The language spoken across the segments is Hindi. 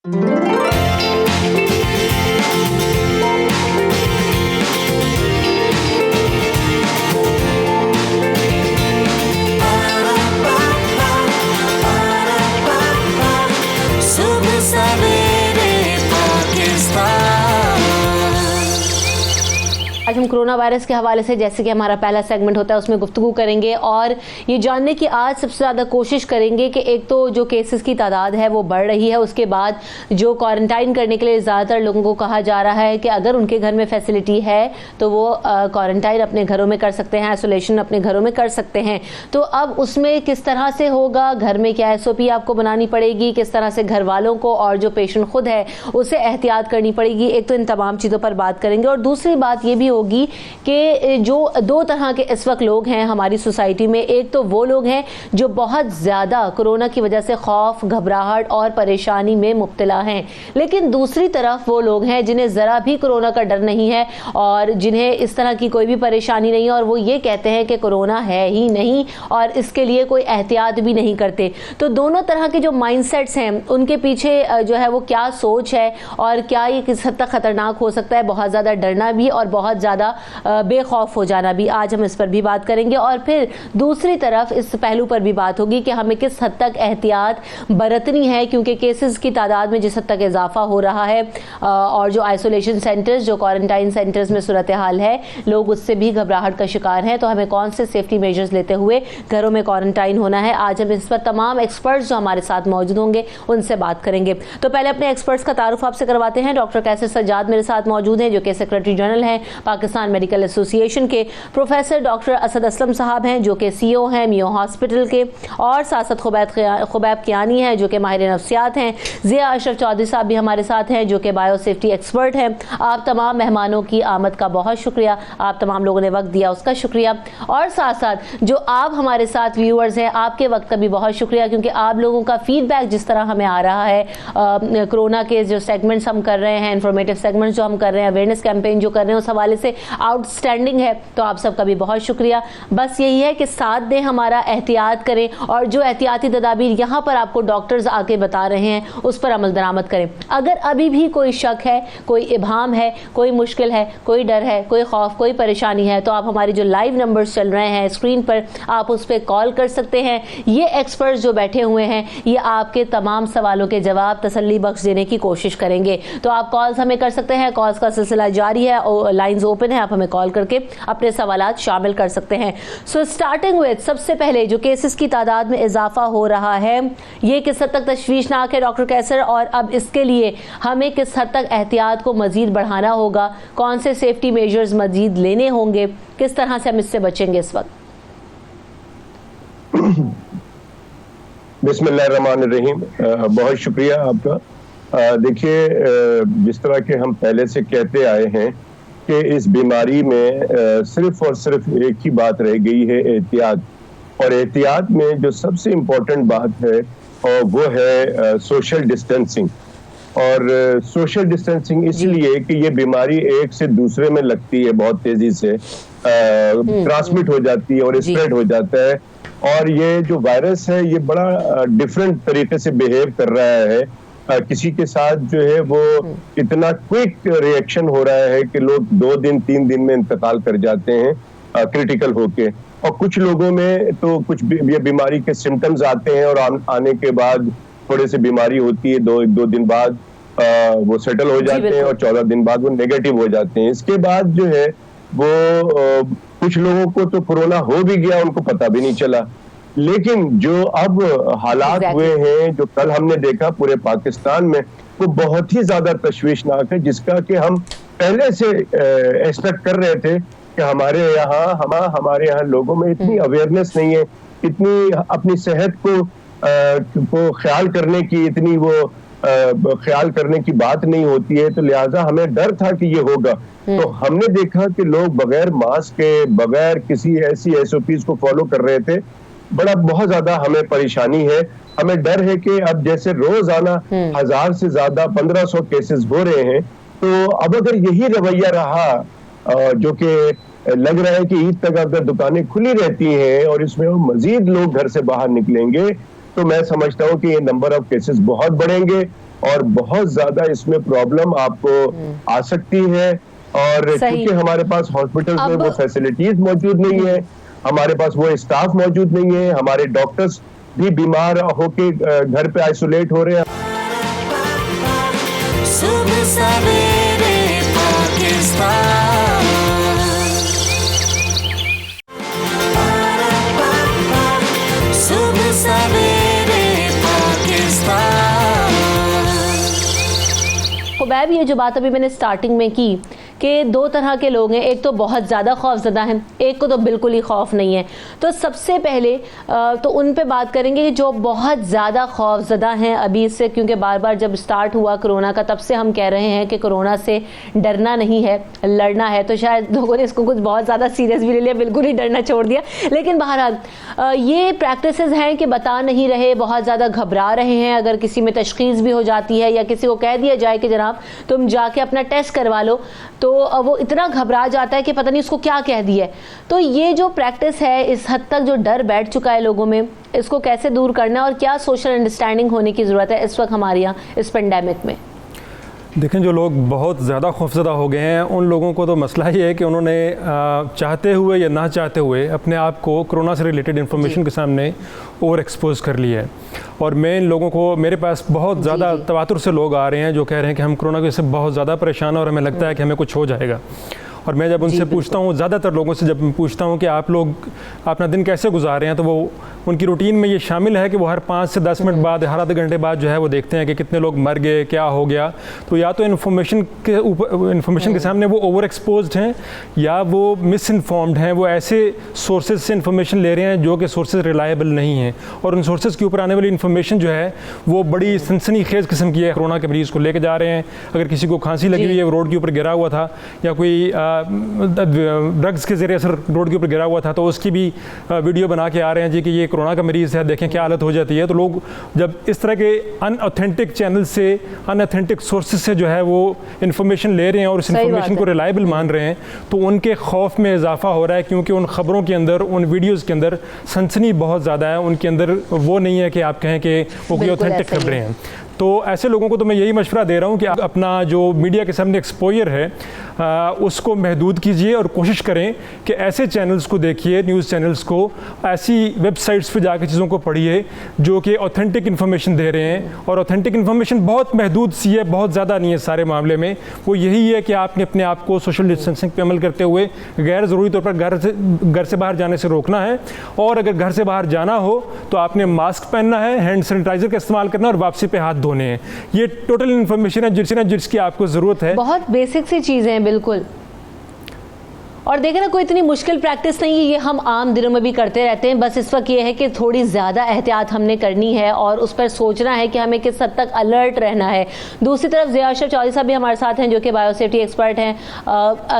आज हम कोरोना वायरस के हवाले से, जैसे कि हमारा पहला सेगमेंट होता है, उसमें गुफ्तगू करेंगे और ये जानने की आज सबसे ज़्यादा कोशिश करेंगे कि एक तो जो केसेस की तादाद है वो बढ़ रही है, उसके बाद जो क्वारंटाइन करने के लिए ज़्यादातर लोगों को कहा जा रहा है कि अगर उनके घर में फैसिलिटी है तो वो क्वारंटाइन अपने घरों में कर सकते हैं, आइसोलेशन अपने घरों में कर सकते हैं। तो अब उसमें किस तरह से होगा, घर में क्या SOP आपको बनानी पड़ेगी, किस तरह से घर वालों को और जो पेशेंट खुद है उसे एहतियात करनी पड़ेगी, एक तो इन तमाम चीज़ों पर बात करेंगे। और दूसरी बात ये भी होगी कि जो दो तरह के इस वक्त लोग हैं हमारी सोसाइटी में, एक तो वो लोग हैं जो बहुत ज़्यादा कोरोना की वजह से खौफ, घबराहट और परेशानी में मुब्तला हैं, लेकिन दूसरी तरफ वो लोग हैं जिन्हें ज़रा भी कोरोना का डर नहीं है और जिन्हें इस तरह की कोई भी परेशानी नहीं है और वो ये कहते हैं कि कोरोना है ही नहीं और इसके लिए कोई एहतियात भी नहीं करते। तो दोनों तरह के जो माइंडसेट्स हैं उनके पीछे जो है वो क्या सोच है और क्या ये किस हद तक ख़तरनाक हो सकता है, बहुत ज़्यादा डरना भी और बहुत ज़्यादा बेखौफ हो जाना भी, आज हम इस पर भी बात करेंगे। और फिर दूसरी तरफ इस पहलू पर भी बात होगी कि हमें किस हद तक एहतियात बरतनी है, क्योंकि केसेस की तादाद में जिस हद तक इजाफा हो रहा है और जो आइसोलेशन सेंटर्स, जो क्वारंटाइन सेंटर्स में सूरत हाल है, लोग उससे भी घबराहट का शिकार हैं। तो हमें कौन से सेफ्टी मेजर्स लेते हुए घरों में क्वारंटाइन होना है, आज हम इस पर तमाम एक्सपर्ट्स जो हमारे साथ मौजूद होंगे उनसे बात करेंगे। तो पहले अपने एक्सपर्ट्स का तारुफ आपसे करवाते हैं। डॉक्टर कैसर सज्जाद मेरे साथ मौजूद हैं, जो कि सेक्रेटरी जनरल हैं पाकिस्तान मेडिकल एसोसिएशन के। प्रोफेसर डॉक्टर असद असलम साहब हैं, जो कि CEO हैं मियो हॉस्पिटल के, और साथ साथ खुबैब कियानी हैं, जो कि माहिर नफ्सियात हैं। ज़िया अशरफ चौधरी साहब भी हमारे साथ हैं, जो कि बायो सेफ्टी एक्सपर्ट हैं। आप तमाम मेहमानों की आमद का बहुत शुक्रिया, आप तमाम लोगों ने वक्त दिया उसका शुक्रिया। और साथ साथ जो आप हमारे साथ व्यूअर्स हैं, आपके वक्त का भी बहुत शुक्रिया, क्योंकि आप लोगों का फीडबैक जिस तरह हमें आ रहा है, कोरोना के जो सेगमेंट्स हम कर रहे हैं, इंफॉर्मेटिव सेगमेंट्स जो हम कर रहे हैं, अवेयरनेस कैंपेन जो कर रहे हैं, उस हवाले से आउटस्टैंडिंग है। तो आप सबका भी बहुत शुक्रिया। बस यही है कि साथ दें हमारा, एहतियात करें और जो एहतियाती तदाबीर यहाँ पर आपको डॉक्टर्स आके बता रहे हैं उस पर अमल दरामद करें। अगर अभी भी कोई शक है, कोई इब्हाम है, कोई मुश्किल है, कोई डर है, कोई खौफ, कोई परेशानी है, तो आप हमारे जो लाइव नंबर्स चल रहे हैं स्क्रीन पर, आप उस पर कॉल कर सकते हैं। ये एक्सपर्ट्स जो बैठे हुए हैं ये आपके तमाम सवालों के जवाब तसल्ली बख्श देने की कोशिश करेंगे। तो आप कॉल्स हमें कर सकते हैं, कॉल्स का सिलसिला जारी है, लाइन्स ओपन है, आप हमें कॉल करके अपने सवालात शामिल कर सकते हैं। सो स्टार्टिंग विद, सबसे पहले जो केसेस की तादाद में इजाफा हो रहा है, ये किस हद तक तशवीशनाक है डॉक्टर कैसर, और अब इसके लिए हमें किस हद तक एहतियात को मजीद बढ़ाना होगा, कौन से सेफ्टी मेजर्स मजीद लेने होंगे, किस तरह से हम इससे बचेंगे इस वक्त? बिस्मिल्लाहिर्रहमानिर्रहीम, बहुत शुक्रिया आपका। देखिए, जिस तरह के हम पहले से कहते आए हैं कि इस बीमारी में सिर्फ और सिर्फ एक ही बात रह गई है, एहतियात। और एहतियात में जो सबसे इम्पोर्टेंट बात है और वो है सोशल डिस्टेंसिंग। और सोशल डिस्टेंसिंग इसलिए कि ये बीमारी एक से दूसरे में लगती है, बहुत तेजी से ट्रांसमिट हो जाती है और स्प्रेड हो जाता है। और ये जो वायरस है ये बड़ा डिफरेंट तरीके से बिहेव कर रहा है। किसी के साथ जो है वो इतना क्विक रिएक्शन हो रहा है कि लोग 2 दिन 3 दिन में इंतकाल कर जाते हैं क्रिटिकल होके, और कुछ लोगों में तो कुछ ये बीमारी के सिम्टम्स आते हैं और आने के बाद थोड़े से बीमारी होती है, 2 दिन बाद वो सेटल हो जाते हैं और 14 दिन बाद वो नेगेटिव हो जाते हैं। इसके बाद जो है वो कुछ लोगों को तो कोरोना हो भी गया, उनको पता भी नहीं चला। लेकिन जो अब हालात हुए हैं, जो कल हमने देखा पूरे पाकिस्तान में, वो बहुत ही ज्यादा तशवीशनाक है, जिसका कि हम पहले से एक्सपेक्ट कर रहे थे कि हमारे यहाँ लोगों में इतनी अवेयरनेस नहीं है, इतनी अपनी सेहत को ख्याल करने की इतनी वो ख्याल करने की बात नहीं होती है, तो लिहाजा हमें डर था कि ये होगा। तो हमने देखा कि लोग बगैर मास्क के, बगैर किसी ऐसी SOPs को फॉलो कर रहे थे। बहुत ज्यादा हमें परेशानी है, हमें डर है कि अब जैसे रोजाना 1000 से ज्यादा 1500 केसेस हो रहे हैं, तो अब अगर यही रवैया रहा, जो कि लग रहा है कि ईद तक अगर दुकानें खुली रहती हैं और इसमें मजीद लोग घर से बाहर निकलेंगे, तो मैं समझता हूँ कि ये नंबर ऑफ केसेस बहुत बढ़ेंगे और बहुत ज्यादा इसमें प्रॉब्लम आपको आ सकती है। और क्योंकि हमारे पास हॉस्पिटल्स में वो फैसिलिटीज मौजूद नहीं है, हमारे पास वो स्टाफ मौजूद नहीं है, हमारे डॉक्टर्स भी बीमार होके घर पे आइसोलेट हो रहे हैं। सुबह सवेरे पाकिस्तान, सुबह सवेरे पाकिस्तान। खुबैब, ये जो बात अभी मैंने स्टार्टिंग में की कि दो तरह के लोग हैं, एक तो बहुत ज़्यादा खौफज़दा हैं, एक को तो बिल्कुल ही खौफ नहीं है। तो सबसे पहले तो उन पे बात करेंगे कि जो बहुत ज़्यादा खौफज़दा हैं अभी इससे, क्योंकि बार बार जब स्टार्ट हुआ कोरोना का तब से हम कह रहे हैं कि कोरोना से डरना नहीं है, लड़ना है। तो शायद लोगों ने इसको कुछ बहुत ज़्यादा सीरियस भी ले लिया, बिल्कुल ही डरना छोड़ दिया। लेकिन बहरहाल ये प्रैक्टिसेस हैं कि बता नहीं रहे, बहुत ज़्यादा घबरा रहे हैं। अगर किसी में तशख़ीस भी हो जाती है या किसी को कह दिया जाए कि जनाब तुम जाके अपना टेस्ट करवा लो, तो वो इतना घबरा जाता है कि पता नहीं उसको क्या कह दिया है। तो ये जो प्रैक्टिस है, इस हद तक जो डर बैठ चुका है लोगों में, इसको कैसे दूर करना है और क्या सोशल अंडरस्टैंडिंग होने की ज़रूरत है इस वक्त हमारे यहाँ इस पेंडेमिक में? देखें, जो लोग बहुत ज़्यादा खौफज़दा हो गए हैं उन लोगों को तो मसला ही है कि उन्होंने चाहते हुए या ना चाहते हुए अपने आप को कोरोना से रिलेटेड इन्फॉर्मेशन के सामने ओवर एक्सपोज कर लिया है। और मैं इन लोगों को, मेरे पास बहुत ज़्यादा तवातुर से लोग आ रहे हैं जो कह रहे हैं कि हम कोरोना की वजह से बहुत ज़्यादा परेशान हैं और हमें लगता है कि हमें कुछ हो जाएगा। और मैं जब उनसे पूछता हूँ, ज़्यादातर लोगों से जब पूछता हूँ कि आप लोग अपना दिन कैसे गुजार रहे हैं, तो वो उनकी रूटीन में ये शामिल है कि वो हर 5 से 10 मिनट बाद, हर आधे घंटे बाद जो है वो देखते हैं कि कितने लोग मर गए, क्या हो गया। तो या तो इन्फॉर्मेशन के सामने वो ओवर एक्सपोज्ड हैं या वो मिस इन्फॉर्म्ड हैं, वो ऐसे सोर्सेज से इन्फॉर्मेशन ले रहे हैं जो कि सोर्सेज रिलायबल नहीं हैं। और उन सोर्सेज के ऊपर आने वाली इन्फॉर्मेशन जो है वो बड़ी सनसनीखेज किस्म की है। कोरोना के मरीज़ को लेके जा रहे हैं, अगर किसी को खांसी लगी हुई है, रोड के ऊपर गिरा हुआ था, या कोई ड्रग्स के ज़रिए असर रोड के ऊपर गिरा हुआ था, तो उसकी भी वीडियो बना के आ रहे हैं जी कि ये कोरोना का मरीज़ है, देखें क्या हालत हो जाती है। तो लोग जब इस तरह के अनऑथेंटिक चैनल से, अनऑथेंटिक सोर्सेज से जो है वो इन्फॉर्मेशन ले रहे हैं और उस इन्फॉर्मेशन को रिलायबल मान रहे हैं, तो उनके खौफ में इजाफा हो रहा है। क्योंकि उन खबरों के अंदर, उन वीडियोज़ के अंदर सनसनी बहुत ज़्यादा है, उनके अंदर वो नहीं है कि आप कहें कि वो कोई ऑथेंटिक खबरें हैं। तो ऐसे लोगों को तो मैं यही मशवरा दे रहा हूँ कि अपना जो मीडिया के सामने एक्सपोजर है उसको महदूद कीजिए और कोशिश करें कि ऐसे चैनल्स को देखिए, न्यूज़ चैनल्स को, ऐसी वेबसाइट्स पे जाकर चीज़ों को पढ़िए जो कि ऑथेंटिक इन्फॉर्मेशन दे रहे हैं। और ऑथेंटिक इन्फॉर्मेशन बहुत महदूद सी है, बहुत ज़्यादा नहीं है सारे मामले में। वो यही है कि आपने अपने आप को सोशल डिस्टेंसिंग पे अमल करते हुए गैर ज़रूरी तौर पर घर से बाहर जाने से रोकना है। और अगर घर से बाहर जाना हो तो आपने मास्क पहनना है, हैंड सैनिटाइज़र का इस्तेमाल करना है और वापसी पे हाथ धोने हैं। ये टोटल इन्फॉर्मेशन है जिसकी आपको ज़रूरत है। बहुत बेसिक सी चीज़ें हैं, बिल्कुल। और देखें ना, कोई इतनी मुश्किल प्रैक्टिस नहीं है, ये हम आम दिनों में भी करते रहते हैं। बस इस वक्त ये है कि थोड़ी ज़्यादा एहतियात हमने करनी है और उस पर सोचना है कि हमें किस हद तक अलर्ट रहना है। दूसरी तरफ ज़िया अशरफ चौधरी साहब भी हमारे साथ हैं जो कि बायोसेफ्टी एक्सपर्ट हैं।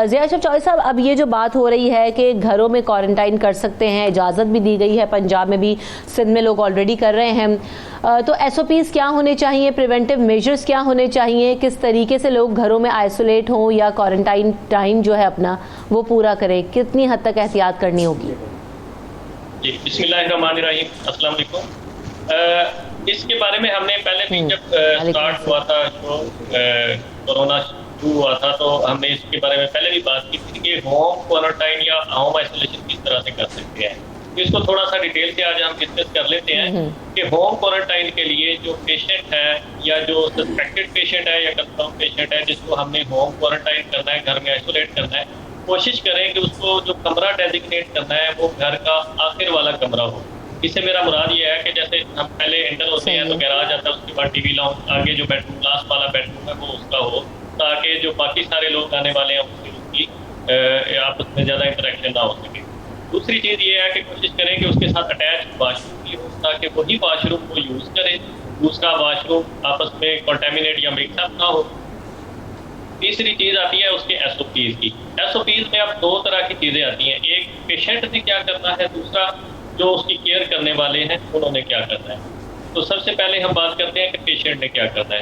ज़िया अशरफ चौधरी साहब, अब ये जो बात हो रही है कि घरों में क्वारंटाइन कर सकते हैं, इजाज़त भी दी गई है, पंजाब में भी, सिंध में लोग ऑलरेडी कर रहे हैं, तो SOPs क्या होने चाहिए, प्रिवेंटिव मेजर्स क्या होने चाहिए, किस तरीके से लोग घरों में आइसोलेट हों या क्वारंटाइन टाइम जो है अपना वो पूरा करें, कितनी हद तक एहतियात करनी होगी? जी, बिस्मिल्लाहिर्रहमानिर्रहीम, अस्सलाम वालेकुम। इसके बारे में हमने पहले भी जब स्टार्ट हुआ था, जो कोरोना शुरू हुआ था, तो हमने इसके बारे में पहले भी बात की थी कि होम क्वारंटाइन या होम आइसोलेशन किस तरह से कर सकते हैं। तो इसको थोड़ा सा डिटेल से आज हम डिस्कस कर लेते हैं कि होम क्वारंटाइन के लिए जो पेशेंट है या जो सस्पेक्टेड पेशेंट है या कंफर्म पेशेंट है जिसको हमने होम क्वारंटाइन करना है, घर में आइसोलेट करना है, कोशिश करें कि उसको जो कमरा डेजिग्नेट करना है वो घर का आखिर वाला कमरा हो। इससे मेरा मुराद ये है कि जैसे हम पहले एंटर होते हैं तो गैराज आता है, उसके बाद टीवी लाउंज, आगे जो बेडरूम, लास्ट वाला बेडरूम है वो उसका हो, ताकि जो बाकी सारे लोग आने वाले हैं उसकी आपस में ज़्यादा इंटरेक्शन ना हो सके। दूसरी चीज़ ये है कि कोशिश करें कि उसके साथ अटैच वाशरूम भी हो ताकि वही वाशरूम को यूज़ करें, दूसरा वाशरूम आपस में कंटेमिनेट या मिक्सअप ना हो। तीसरी चीज़ आती है उसके SOPs की। SOPs में अब 2 तरह की चीज़ें आती हैं, एक पेशेंट ने क्या करना है, दूसरा जो उसकी केयर करने वाले हैं उन्होंने क्या करना है। तो सबसे पहले हम बात करते हैं कि पेशेंट ने क्या करना है।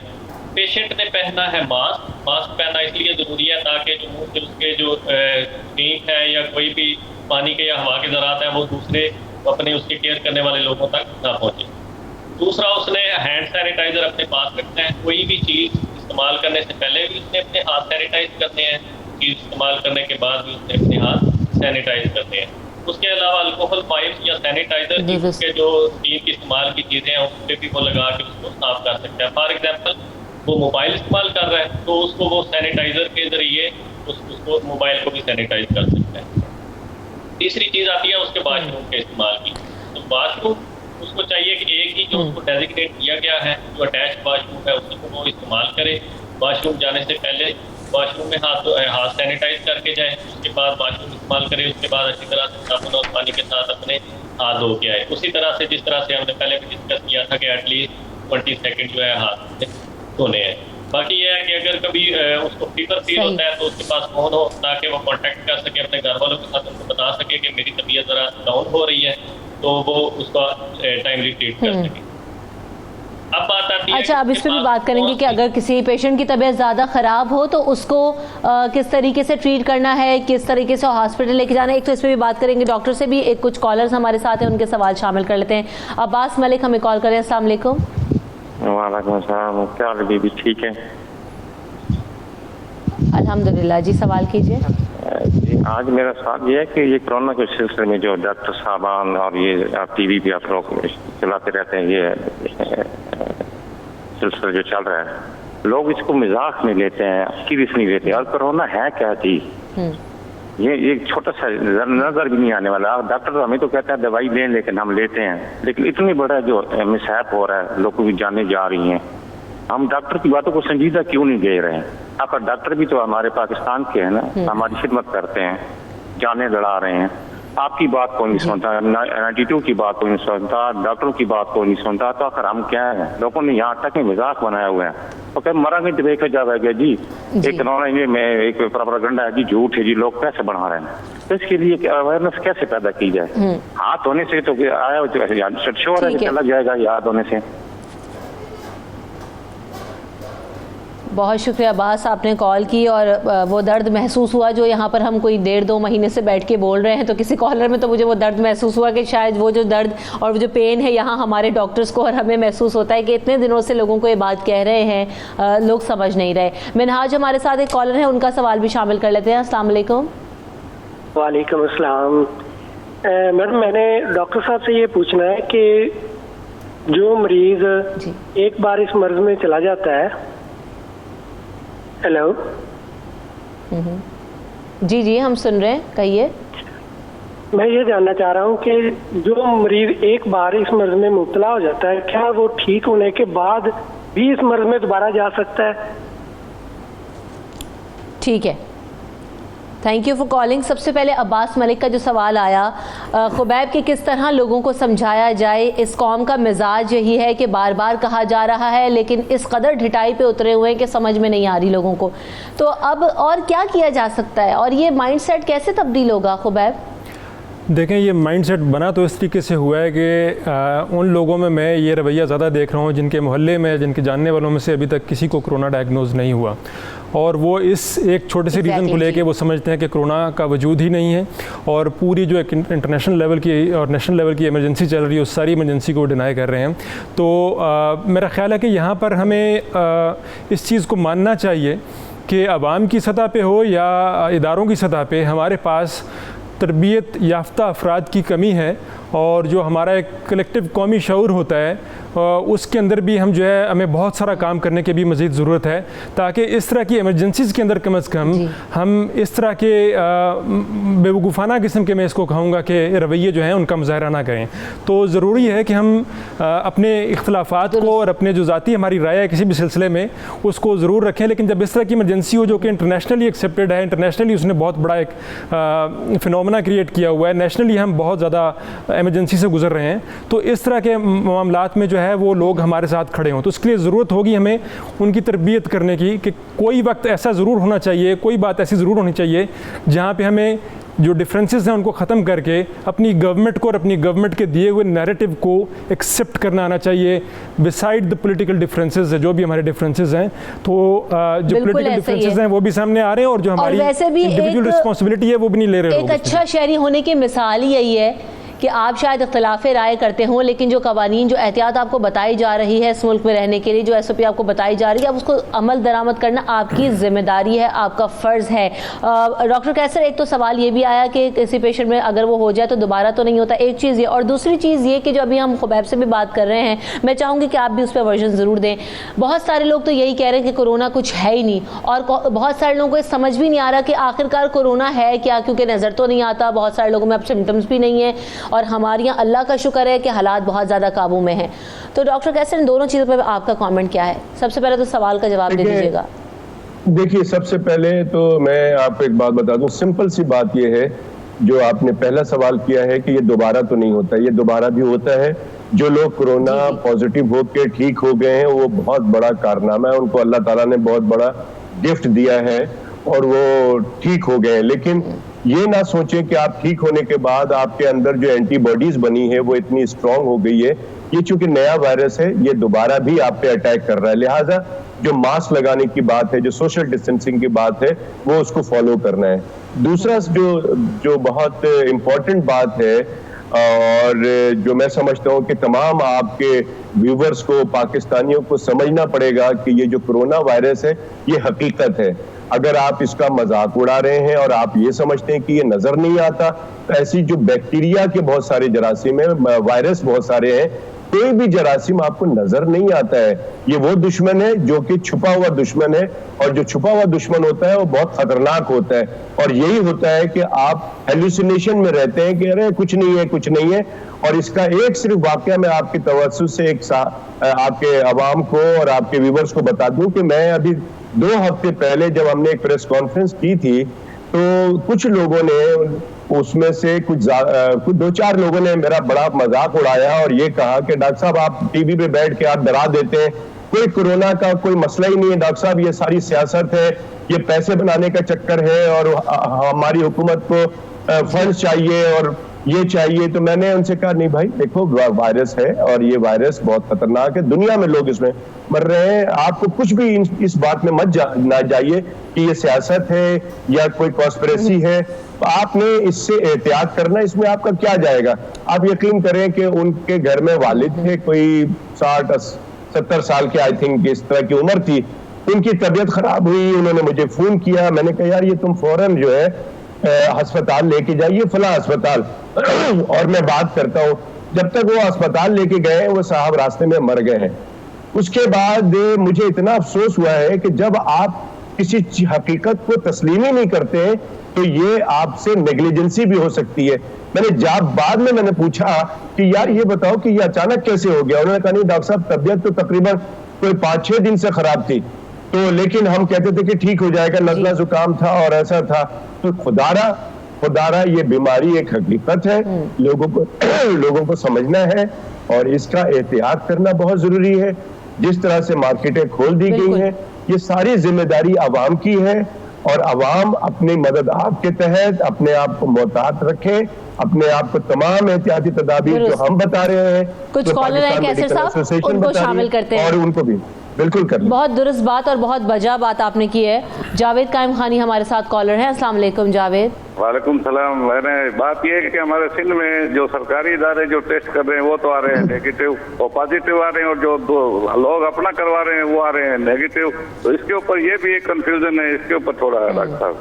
पेशेंट ने पहनना है मास्क। मास्क पहनना इसलिए ज़रूरी है ताकि जो मुँह से उसके जो नीक है या कोई भी पानी के या हवा के ज़रात है वो दूसरे अपने उसके केयर करने वाले लोगों तक ना पहुँचे। दूसरा, उसने हैंड सैनिटाइजर अपने पास रखना है। कोई भी चीज़ इस्तेमाल करने से पहले भी उसने अपने हाथ सैनिटाइज करने हैं, चीज़ इस्तेमाल करने के बाद भी उसने अपने हाथ सैनिटाइज करने हैं। उसके अलावा अल्कोहल पाइप्स या सैनिटाइजर के जो स्टीम के इस्तेमाल की चीज़ें हैं उस पर भी वो लगा के उसको साफ कर सकता है। फॉर एग्जाम्पल, वो मोबाइल इस्तेमाल कर रहा है तो उसको वो सैनिटाइजर के ज़रिए उसको मोबाइल को भी सैनिटाइज कर सकता है। तीसरी चीज़ आती है उसके वाशरूम के इस्तेमाल की। तो वाशरूम उसको चाहिए कि एक ही जो उसको डेजिग्नेट किया गया है, जो अटैच वाशरूम है, उसी को वो इस्तेमाल करे। वाशरूम जाने से पहले वाशरूम में हाथ सैनिटाइज करके जाए, उसके बाद वाशरूम इस्तेमाल करे, उसके बाद अच्छी तरह से साबुन और पानी के साथ अपने हाथ धो के आए। उसी तरह से जिस तरह से हमने पहले भी डिस्कस किया था कि एटलीस्ट 20 सेकेंड जो है हाथ धोने हैं। बाकी यह है कि अगर कभी उसको फीवर फील होता है तो उसके पास फ़ोन हो ताकि वो कांटेक्ट कर सके अपने घर वालों के साथ, उनको बता सके कि मेरी तबीयत ज़रा डाउन हो रही है, तो वो उसका टाइमली ट्रीट कर सके। अब बात आती है, अच्छा, अब इस पर भी बात करेंगे कि अगर किसी पेशेंट की तबीयत ज़्यादा ख़राब हो तो उसको किस तरीके से ट्रीट करना है, किस तरीके से हॉस्पिटल लेके जाना है। एक तो इस पर भी बात करेंगे, डॉक्टर से भी एक कुछ कॉलर्स हमारे साथ हैं, उनके सवाल शामिल कर लेते हैं। अब्बास मलिक हमें कॉल करें। अस्सलाम वालेकुम। वालेकुम सलाम, क्या हाल है? ठीक है, अल्हम्दुलिल्लाह जी, सवाल कीजिए। जी, आज मेरा सवाल ये है कि ये कोरोना के सिलसिले में जो डॉक्टर साहबान और ये आप टीवी पे आप लोग चलाते रहते हैं, ये सिलसिला जो चल रहा है, लोग इसको मजाक में लेते हैं, सीरियस नहीं लेते। और कोरोना है क्या चीज? ये एक छोटा सा नजर भी नहीं आने वाला। डॉक्टर तो हमें तो कहता है दवाई लें, लेकिन हम लेते हैं, लेकिन इतनी बड़ा जो मिसहैप हो रहा है, लोगों की जानें जा रही हैं, हम डॉक्टर की बातों को संजीदा क्यों नहीं ले रहे हैं? आप डॉक्टर भी तो हमारे पाकिस्तान के हैं ना, हमारी खिदमत करते हैं, जाने लड़ा रहे हैं। आपकी बात कोई नहीं सुनता, 92 की बात कोई नहीं सुनता, डॉक्टरों की बात कोई नहीं सुनता, तो आखिर हम क्या है? लोगों ने यहाँ तक मजाक बनाया हुआ है, तो क्या मरांगे तो देखा जाएगा जी। एक एक प्रोपेगेंडा है जी, झूठ है जी, लोग पैसे बढ़ा रहे हैं। तो इसके लिए अवेयरनेस कैसे पैदा की जाए? हाथ होने से तो आया श्योर है चला जाएगा याद होने से। बहुत शुक्रिया अब्बास, आपने कॉल की और वो दर्द महसूस हुआ जो यहाँ पर हम कोई 1.5-2 महीने से बैठ के बोल रहे हैं। तो किसी कॉलर में तो मुझे वो दर्द महसूस हुआ कि शायद वो जो दर्द और वो जो पेन है यहाँ हमारे डॉक्टर्स को और हमें महसूस होता है कि इतने दिनों से लोगों को ये बात कह रहे हैं, लोग समझ नहीं रहे। मिनहाज हमारे साथ एक कॉलर है, उनका सवाल भी शामिल कर लेते हैं। अस्सलाम वालेकुम। वालेकुम अस्सलाम। मैडम, मैंने डॉक्टर साहब से ये पूछना है कि जो मरीज एक बार इस मर्ज में चला जाता है, हेलो जी जी हम सुन रहे हैं, कहिए। मैं ये जानना चाह रहा हूँ कि जो मरीज एक बार इस मर्ज में मुब्तला हो जाता है, क्या वो ठीक होने के बाद भी इस मर्ज में दोबारा जा सकता है? ठीक है, थैंक यू फॉर कॉलिंग। सबसे पहले अब्बास मलिक का जो सवाल आया, खुबैब कि किस तरह लोगों को समझाया जाए। इस कौम का मिजाज यही है कि बार बार कहा जा रहा है, लेकिन इस कदर ढिठाई पे उतरे हुए हैं कि समझ में नहीं आ रही लोगों को। तो अब और क्या किया जा सकता है और ये माइंडसेट कैसे तब्दील होगा खुबैब? देखें, ये माइंडसेट बना तो इस तरीके से हुआ है कि उन लोगों में मैं ये रवैया ज़्यादा देख रहा हूँ जिनके मोहल्ले में, जिनके जानने वालों में से अभी तक किसी को कोरोना डायग्नोज नहीं हुआ, और वो इस एक छोटे से रीज़न को लेके वो समझते हैं कि कोरोना का वजूद ही नहीं है, और पूरी जो एक इंटरनेशनल लेवल की और नेशनल लेवल की इमरजेंसी चल रही है उस सारी इमरजेंसी को डिनाई कर रहे हैं। तो मेरा ख़्याल है कि यहाँ पर हमें इस चीज़ को मानना चाहिए कि आवाम की सतह पे हो या इदारों की सतह पे, हमारे पास तरबियत याफ्ता अफराद की कमी है, और जो हमारा एक कलेक्टिव कौमी शऊर होता है उसके अंदर भी हम जो है हमें बहुत सारा काम करने की भी मज़ीद ज़रूरत है, ताकि इस तरह की इमरजेंसीज़ के अंदर कम अज़ कम हम इस तरह के बेवकूफ़ाना किस्म के, मैं इसको कहूँगा कि रवैये जो हैं उनका मुज़ाहरा ना करें। तो ज़रूरी है कि हम अपने इख्तलाफात को और अपने जो ज़ाती हमारी राय है किसी भी सिलसिले में उसको ज़रूर रखें, लेकिन जब इस तरह की इमरजेंसी हो जो कि इंटरनेशनली एक्सेप्टेड है, इंटरनेशनली उसने बहुत बड़ा एक फिनोमेना क्रिएट किया हुआ है, नेशनली हम बहुत ज़्यादा इमरजेंसी से गुजर रहे हैं, तो इस तरह के मामलात में जो है वो लोग हमारे साथ खड़े हों। तो इसके लिए ज़रूरत होगी हमें उनकी तरबियत करने की कि कोई वक्त ऐसा ज़रूर होना चाहिए, कोई बात ऐसी ज़रूर होनी चाहिए जहाँ पे हमें जो डिफरेंसेस हैं उनको ख़त्म करके अपनी गवर्नमेंट को और अपनी गवर्नमेंट के दिए हुए नैरेटिव को एक्सेप्ट करना आना चाहिए, बिसाइड द पॉलिटिकल डिफरेंसेस है, जो भी हमारे डिफरेंसेस हैं। तो जो पॉलिटिकल डिफरेंसेस हैं वो भी सामने आ रहे हैं, और जो हमारी इंडिविजुअल रिस्पॉन्सिबिलिटी है वो भी नहीं ले रहे। एक अच्छा शहरी होने की मिसाल ही यही है कि आप शायद इख्तिलाफ राय करते हों, लेकिन जो कवानीन, जो एहतियात आपको बताई जा रही है इस मुल्क में रहने के लिए, जो SOP आपको बताई जा रही है, अब उसको अमल दरामद करना आपकी जिम्मेदारी है, आपका फ़र्ज़ है। डॉक्टर कैसर, एक तो सवाल ये भी आया कि किसी पेशेंट में अगर वो हो जाए तो दोबारा तो नहीं होता, एक चीज़ ये, और दूसरी चीज़ ये कि जो अभी हम खुबैब से भी बात कर रहे हैं, मैं चाहूँगी कि आप भी उस पर वर्जन ज़रूर दें। बहुत सारे लोग तो यही कह रहे हैं कि कोरोना कुछ है ही नहीं, और बहुत सारे लोगों को समझ भी नहीं आ रहा कि आखिरकार कोरोना है क्या, क्योंकि नज़र तो नहीं आता, बहुत सारे लोगों में अब सिम्टम्स भी नहीं है, और हमारे यहाँ अल्लाह का शुक्र है कि हालात बहुत ज़्यादा काबू में हैं। तो डॉक्टर कैसर, इन दोनों चीज़ों पर आपका कॉमेंट क्या है? सबसे पहले तो सवाल का जवाब दे दीजिएगा। देखिए, सबसे पहले तो मैं आपको एक बात बता दूं, सिंपल सी बात यह है, जो आपने पहला सवाल किया है कि ये दोबारा तो नहीं होता, ये दोबारा भी होता है। जो लोग कोरोना पॉजिटिव होकर ठीक हो गए हैं, वो बहुत बड़ा कारनामा है, उनको अल्लाह ताला ने बहुत बड़ा गिफ्ट दिया है और वो ठीक हो गए हैं। लेकिन ये ना सोचें कि आप ठीक होने के बाद आपके अंदर जो एंटीबॉडीज बनी है वो इतनी स्ट्रांग हो गई है। ये चूंकि नया वायरस है, ये दोबारा भी आप पे अटैक कर रहा है, लिहाजा जो मास्क लगाने की बात है, जो सोशल डिस्टेंसिंग की बात है, वो उसको फॉलो करना है। दूसरा जो बहुत इम्पोर्टेंट बात है, और जो मैं समझता हूँ कि तमाम आपके व्यूवर्स को, पाकिस्तानियों को समझना पड़ेगा कि ये जो कोरोना वायरस है ये हकीकत है। अगर आप इसका मजाक उड़ा रहे हैं और आप ये समझते हैं कि ये नजर नहीं आता, तो ऐसी जो बैक्टीरिया के बहुत सारे जरासीम है, वायरस बहुत सारे हैं, कोई भी जरासीम आपको नजर नहीं आता है। ये वो दुश्मन है जो कि छुपा हुआ दुश्मन है, और जो छुपा हुआ दुश्मन होता है वो बहुत खतरनाक होता है। और यही होता है कि आप हेलुसिनेशन में रहते हैं कि अरे कुछ नहीं है, कुछ नहीं है। और इसका एक सिर्फ वाकया मैं आपकी तवज्जो से आपके अवाम को और आपके व्यूवर्स को बता दूं कि मैं अभी 2 हफ्ते पहले जब हमने एक प्रेस कॉन्फ्रेंस की थी, तो कुछ लोगों ने, उसमें से कुछ 2-4 लोगों ने मेरा बड़ा मजाक उड़ाया और ये कहा कि डॉक्टर साहब आप टीवी पे बैठ के आप डरा देते हैं, कोई कोरोना का कोई मसला ही नहीं है डॉक्टर साहब, ये सारी सियासत है, ये पैसे बनाने का चक्कर है, और हमारी हुकूमत को फंड चाहिए और ये चाहिए। तो मैंने उनसे कहा नहीं भाई, देखो वायरस है और ये वायरस बहुत खतरनाक है, दुनिया में लोग इसमें मर रहे हैं, आपको कुछ भी इस बात में ना जाइए कि ये सियासत है या कोई कॉन्स्पिरेसी है। आपने इससे एहतियात करना, इसमें आपका क्या जाएगा। आप यकीन करें कि उनके घर में वालिद थे, कोई 60-70 साल के, आई थिंक इस तरह की उम्र थी, उनकी तबीयत खराब हुई, उन्होंने मुझे फोन किया, मैंने कहा यार ये तुम फौरन जो है अस्पताल लेके जाइए, फला अस्पताल, और मैं बात करता हूँ। जब तक वो अस्पताल लेके गए, वो साहब रास्ते में मर गए हैं। उसके बाद मुझे इतना अफसोस हुआ है कि जब आप किसी हकीकत को तस्लीम ही नहीं करते हैं, तो ये आपसे नेग्लिजेंसी भी हो सकती है। बाद में मैंने पूछा कि यार ये बताओ कि ये अचानक कैसे हो गया। उन्होंने कहा नहीं डॉक्टर साहब, तबीयत तो तकरीबन कोई 5-6 दिन से खराब थी, तो लेकिन हम कहते थे कि ठीक हो जाएगा, नज़ला जुकाम था और ऐसा था। तो खुदारा ये बीमारी एक हकीकत है, लोगों को समझना है और इसका एहतियात करना बहुत जरूरी है। जिस तरह से मार्केटें खोल दी गई हैं, ये सारी जिम्मेदारी आवाम की है, और आवाम अपनी मदद आपके तहत अपने आप को मोहतात रखें, अपने आप को तमाम एहतियाती तदाबीर जो हम बता रहे हैं, कुछ कॉलर है कैसर साहब, उनको शामिल करते हैं और उनको भी बिल्कुल कर लें। बहुत दुरुस्त बात और बहुत बजा बात आपने की है। जावेद कायम खानी हमारे साथ कॉलर हैं। अस्सलाम वालेकुम जावेद। वालेकुम सलाम। मैंने बात यह है कि हमारे सिंध में जो सरकारी इदारे जो टेस्ट कर रहे हैं वो तो आ रहे हैं नेगेटिव और पॉजिटिव आ रहे हैं, और जो लोग अपना करवा रहे हैं वो आ रहे हैं नेगेटिव। तो इसके ऊपर ये भी एक कंफ्यूजन है, इसके ऊपर थोड़ा डॉक्टर साहब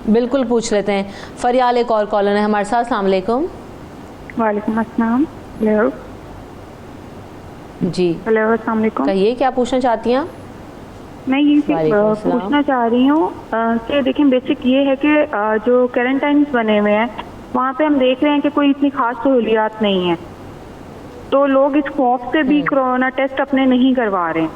बिल्कुल पूछ लेते हैं। फरियाल एक और कॉलर है हमारे साथ। अस्सलाम वालेकुम। वालेकुम अस्सलाम। हेलो जी, हेलो अस्सलाम वालेकुम। कहिए क्या पूछना चाहती हैं? मैं ये पूछना चाह रही हूँ कि देखिए बेसिक ये है कि जो क्वारंटाइन बने हुए हैं वहाँ पे हम देख रहे हैं कि कोई इतनी खास सहूलियात नहीं है, तो लोग इस खौफ से भी कोरोना टेस्ट अपने नहीं करवा रहे हैं।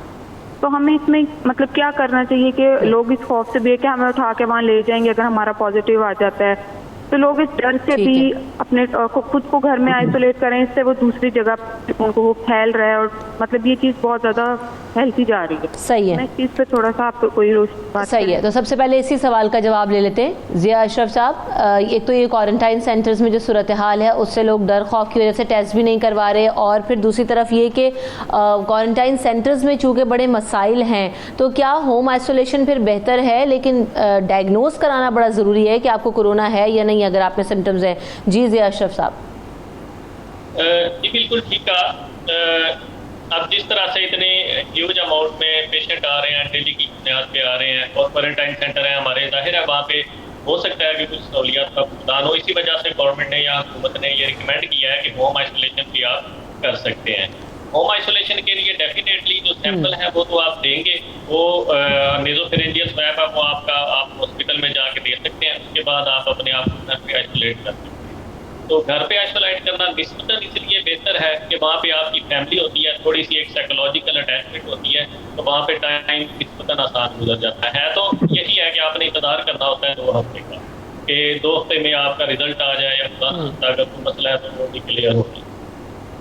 तो हमें इसमें मतलब क्या करना चाहिए कि लोग इस खौफ से भी कि हमें उठा के वहाँ ले जाएंगे अगर हमारा पॉजिटिव आ जाता है, तो लोग इस डर से भी अपने खुद को घर में आइसोलेट करें, इससे वो दूसरी जगह उनको फैल रहा है। और मतलब ये चीज़ बहुत ज़्यादा फैलती जा रही है। सही है, मैं इस चीज़ पे थोड़ा सा आपको कोई बात सही है। तो सबसे पहले इसी सवाल का जवाब ले लेते हैं जिया अशरफ साहब। एक तो ये क्वारंटाइन सेंटर्स में जो सूरत हाल है उससे लोग डर खौफ की वजह से टेस्ट भी नहीं करवा रहे, और फिर दूसरी तरफ ये कि क्वारंटाइन सेंटर्स में चूँकि बड़े मसाइल हैं, तो क्या होम आइसोलेशन फिर बेहतर है, लेकिन डायग्नोज कराना बड़ा ज़रूरी है कि आपको कोरोना है या नहीं अगर आप में सिम्टम्स हैं। जी जिया अशरफ साहब। जी बिल्कुल ठीक कहा। अब जिस तरह से इतने ह्यूज अमाउंट में पेशेंट आ रहे हैं, डेली की बुनियाद पे आ रहे हैं, और क्वारंटाइन सेंटर हैं हमारे, जाहिर है वहाँ पे हो सकता है कि कुछ सहूलियात का भुगतान हो। इसी वजह से गवर्नमेंट ने या हुकूमत ने ये रिकमेंड किया है कि होम आइसोलेशन भी आप कर सकते हैं। होम आइसोलेशन के लिए डेफिनेटली जो सैंपल है वो तो आप देंगे, वो नेजोफेरेंजियल स्वैब है वो आप हॉस्पिटल में जाके दे सकते हैं। उसके बाद आप अपने आप को घर पे आइसोलेट कर सकते हैं। तो घर पे आइसोलेट करना निस्बतन इसलिए बेहतर है कि वहाँ पे आपकी फैमिली होती है, थोड़ी सी एक साइकोलॉजिकल अटैचमेंट होती है, तो वहाँ पे टाइम निस्बतन आसान गुजर जाता है। तो यही है कि आपने इंतजार करना होता है 2 हफ्ते का कि 2 हफ्ते में आपका रिजल्ट आ जाए, या अगर कोई मसला है तो वो भी क्लियर हो जाए।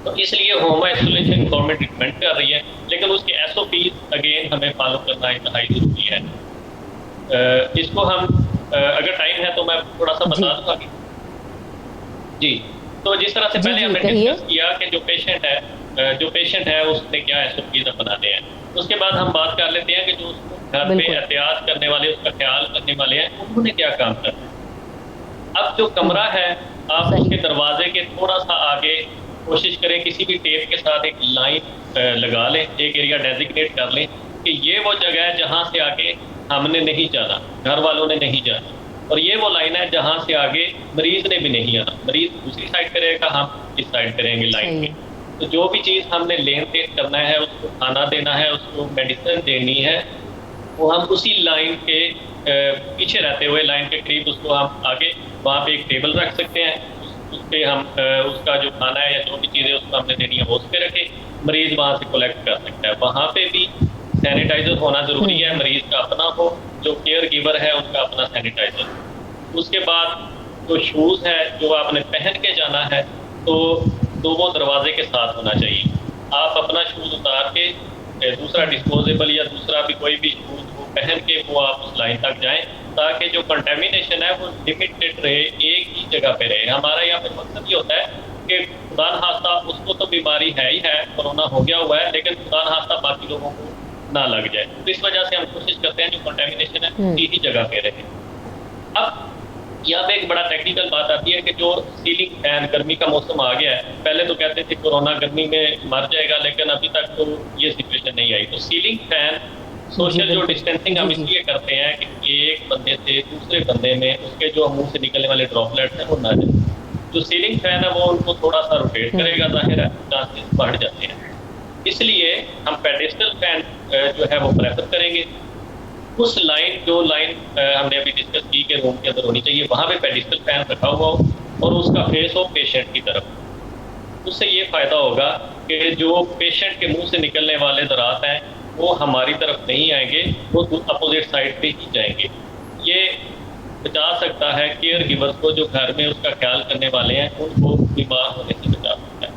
तो इसलिए होम आइसोलेशन गवर्नमेंट रिकमेंड कर रही है, लेकिन उसके SOPs अगेन हमें फॉलो करना इंतहाई जरूरी है। इसको हम अगर टाइम है तो मैं थोड़ा सा बता दूंगा जी। तो जिस तरह से पहले हमने डिस्कस किया कि जो पेशेंट है उसने क्या SOPs बनाने हैं, उसके बाद हम बात कर लेते हैं कि जो उसको घर पे एहतियात करने वाले, उसका ख्याल करने वाले हैं, उन्होंने क्या काम करना है। अब जो कमरा है, आप उसके दरवाजे के थोड़ा सा आगे कोशिश करें किसी भी टेप के साथ एक लाइन लगा लें, एक एरिया डेजिग्नेट कर लें कि ये वो जगह है जहाँ से आगे हमने नहीं जाना, घर वालों ने नहीं जाना, और ये वो लाइन है जहाँ से आगे मरीज ने भी नहीं आना। मरीज दूसरी साइड करेगा, हम इस साइड करेंगे लाइन में। तो जो भी चीज़ हमने लेन देन करना है, उसको खाना देना है, उसको मेडिसिन देनी है, वो हम उसी लाइन के पीछे रहते हुए, लाइन के करीब उसको हम आगे वहाँ पे एक टेबल रख सकते हैं। उस पर हम उसका जो खाना है या जो भी चीज़ें उसको हमने देनी है वो उस पर रखें, मरीज वहाँ से कलेक्ट कर सकता है। वहाँ पे भी सैनिटाइजर होना ज़रूरी है, मरीज का अपना हो, जो केयर गिवर है उनका अपना सैनिटाइजर। उसके बाद जो शूज़ है जो आपने पहन के जाना है, तो वो दरवाजे के साथ होना चाहिए। आप अपना शूज़ उतार के दूसरा डिस्पोजेबल या दूसरा भी कोई भी शूज़ वो पहन के वो आप उस लाइन तक जाएं, ताकि जो कंटेमिनेशन है वो लिमिटेड रहे, एक ही जगह पे रहे। हमारा यहाँ पे मकसद ये होता है कि खुदा न खास्ता उसको तो बीमारी है ही है, कोरोना हो गया हुआ है, लेकिन खुदा न खास्ता बाकी लोगों को ना लग जाए। तो इस वजह से हम कोशिश करते हैं जो कंटेमिनेशन है एक ही जगह पे रहे। अब यहाँ पे एक बड़ा टेक्निकल बात आती है कि जो सीलिंग फैन, गर्मी का मौसम आ गया है, पहले तो कहते थे कोरोना गर्मी में मर जाएगा, लेकिन अभी तक तो ये सिचुएशन नहीं आई। तो सीलिंग फैन सोशल जो डिस्टेंसिंग हम इसलिए करते हैं कि एक बंदे से दूसरे बंदे में उसके जो मुंह से निकलने वाले ड्रॉपलेट्स हैं वो ना जाए। जो सीलिंग फैन है वो उनको थोड़ा सा रोटेट करेगा, जाहिर है चांसेस बढ़ जाते हैं। इसलिए हम पेडेस्टल फैन जो है वो प्रेफर करेंगे। उस लाइन जो लाइन हमने अभी डिस्कस की कि रूम के अंदर होनी चाहिए, वहाँ पे पेडिस्टल फैन रखा हुआ हो और उसका फेस हो पेशेंट की तरफ। उससे ये फ़ायदा होगा कि जो पेशेंट के मुंह से निकलने वाले ज़रात हैं वो हमारी तरफ नहीं आएंगे, वो अपोजिट साइड पे ही जाएंगे। ये बचा सकता है केयर गिवर्स को, जो घर में उसका ख्याल करने वाले हैं, उनको बीमार होने से बचा सकता है।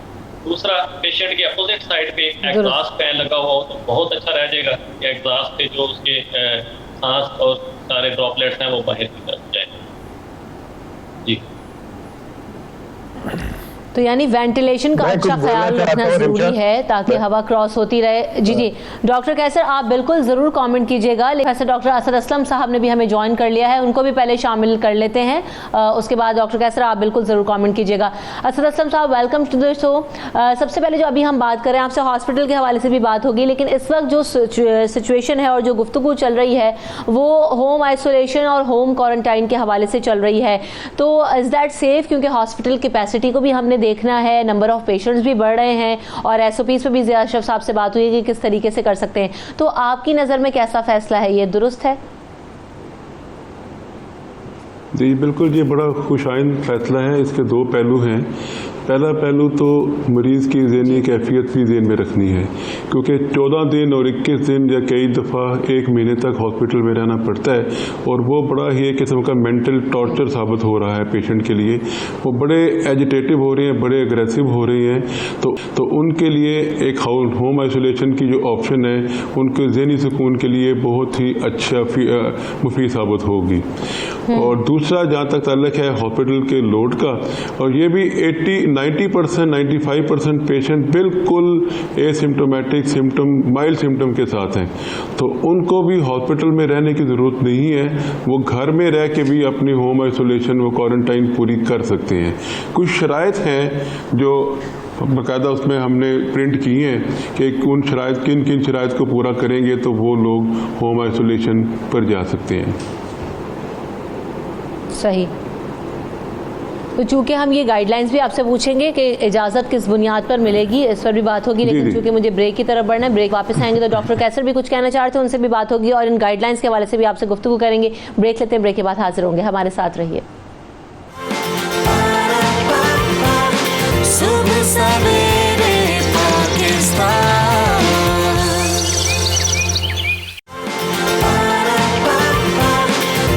दूसरा, पेशेंट के अपोजिट साइड पे एग्जॉस्ट फैन लगा हुआ हो तो बहुत अच्छा रह जाएगा कि एग्जॉस्ट से जो उसके सांस और सारे ड्रॉपलेट्स हैं वो बाहर की तरफ जाए। जी, तो यानी वेंटिलेशन का अच्छा ख्याल रखना जरूरी है ताकि हवा क्रॉस होती रहे। जी जी डॉक्टर कैसर, आप बिल्कुल ज़रूर कमेंट कीजिएगा। वैसे डॉक्टर असद असलम साहब ने भी हमें ज्वाइन कर लिया है, उनको भी पहले शामिल कर लेते हैं, उसके बाद डॉक्टर कैसर आप बिल्कुल ज़रूर कमेंट कीजिएगा। असद असलम साहब वेलकम टू द शो। सबसे पहले जो अभी हम बात करें, आपसे हॉस्पिटल के हवाले से भी बात होगी, लेकिन इस वक्त जो सिचुएशन है और जो गुफ्तगू चल रही है वो होम आइसोलेशन और होम क्वारंटाइन के हवाले से चल रही है। तो इज़ दैट सेफ? क्योंकि हॉस्पिटल कैपेसिटी को भी हमने देखना है, नंबर ऑफ पेशेंट्स भी बढ़ रहे हैं और SOPs पे भी जिया अशरफ साहब से बात हुई है कि किस तरीके से कर सकते हैं। तो आपकी नज़र में कैसा फैसला है, ये दुरुस्त है? जी बिल्कुल, ये बड़ा खुशाइन फैसला है। इसके दो पहलू हैं। पहला पहलू तो मरीज़ की ज़हनी कैफियत भी ज़हन में रखनी है, क्योंकि 14 दिन और 21 दिन या कई दफ़ा 1 महीने तक हॉस्पिटल में रहना पड़ता है, और वो बड़ा ही एक किस्म का मेंटल टॉर्चर साबित हो रहा है पेशेंट के लिए। वो बड़े एजिटेटिव हो रहे हैं, बड़े अग्रेसिव हो रहे हैं, तो उनके लिए एक होम आइसोलेशन की जो ऑप्शन है उनके ज़हनी सुकून के लिए बहुत ही अच्छा मुफीद साबित होगी। और दूसरा जहाँ तक ताल्लुक है हॉस्पिटल के लोड का, और ये भी 90% 95% पेशेंट बिल्कुल एसिम्टोमेटिक माइल्ड सिम्टम के साथ हैं, तो उनको भी हॉस्पिटल में रहने की ज़रूरत नहीं है। वो घर में रह के भी अपनी होम आइसोलेशन व क्वारंटाइन पूरी कर सकते हैं। कुछ शराइत हैं जो बाकायदा उसमें हमने प्रिंट किए हैं कि किन किन शराइत को पूरा करेंगे तो वो लोग होम आइसोलेशन पर जा सकते हैं। सही। तो चूंकि हम ये गाइडलाइंस भी आपसे पूछेंगे कि इजाज़त किस बुनियाद पर मिलेगी, इस पर भी बात होगी, लेकिन चूंकि मुझे ब्रेक की तरफ बढ़ना है, ब्रेक वापस आएंगे तो डॉक्टर कैसर भी कुछ कहना चाह रहे थे, उनसे भी बात होगी और इन गाइडलाइंस के हवाले से भी आपसे गुफ्तगू करेंगे। ब्रेक लेते हैं, ब्रेक के बाद हाजिर होंगे, हमारे साथ रहिए। सुबह सवेरे पाकिस्तान,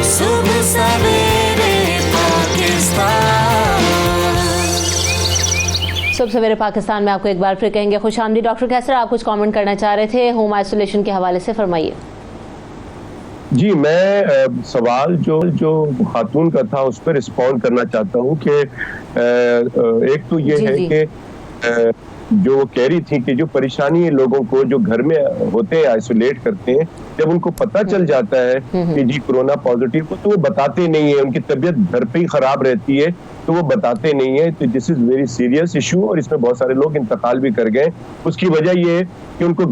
सुबह सवेरे पाकिस्तान। सुबह सवेरे पाकिस्तान में आपको एक बार फिर कहेंगे खुशामदीद। डॉक्टर कैसर, आप कुछ कमेंट करना चाह रहे थे होम आइसोलेशन के हवाले से, फरमाइए। जी, मैं सवाल जो खातून का था उस पर रिस्पॉन्ड करना चाहता हूँ कि एक तो ये है कि जो वो कह रही थी कि जो परेशानी लोगों को जो घर में होते हैं, आइसोलेट करते हैं, जब उनको पता चल जाता है कि जी कोरोना पॉजिटिव को, तो वो बताते नहीं है। उनकी तबीयत घर पे ही खराब रहती है तो वो बताते नहीं है। तो this is very serious issue, और इसमें बहुत सारे लोग इंतकाल भी कर गए। उसकी वजह ये है कि उनको